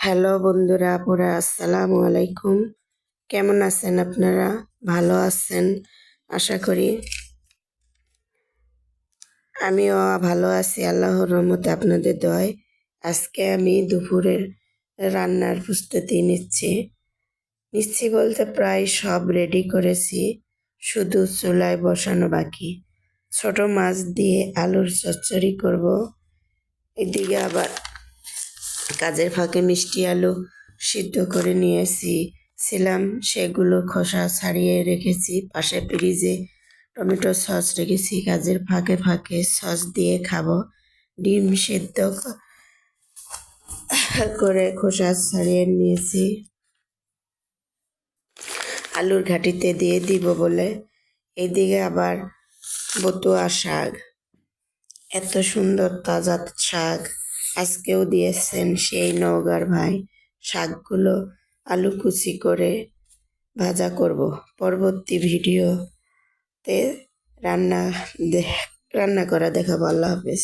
Hello বন্ধুরা, আপুরা, আসসালামু আলাইকুম। কেমন আছেন আপনারা? ভালো আছেন আশা করি। আমিও ভালো আছি আল্লাহর রহমতে, আপনাদের দোয়ায়। আজকে আমি দুপুরের রান্নার প্রস্তুতি নিচ্ছি বলতে প্রায় সব রেডি করেছি, শুধু চুলায় বসানো বাকি। ছোট মাছ দিয়ে আলুর চচ্চড়ি করব। এদিকে আবার কাজের ফাঁকে মিষ্টি আলু সিদ্ধ করে ছিলাম, সেগুলো খোসা ছাড়িয়ে রেখেছি। পাশে ফ্রিজে টমেটো সস রেখেছি, কাজের ফাঁকে ফাঁকে সস দিয়ে খাবো। ডিম সিদ্ধ করে খোসা ছাড়িয়ে নিয়েছি, আলুর ঘাটিতে দিয়ে দিব বলে। এদিকে আবার বতুয়া শাক, এত সুন্দর তাজা শাক আজকেও দিয়েছেন সেই নওগাঁর ভাই। শাকগুলো আলু কুচি করে ভাজা করব। পরবর্তী ভিডিওতে রান্না রান্না করা দেখাবো। আল্লাহ হাফেজ।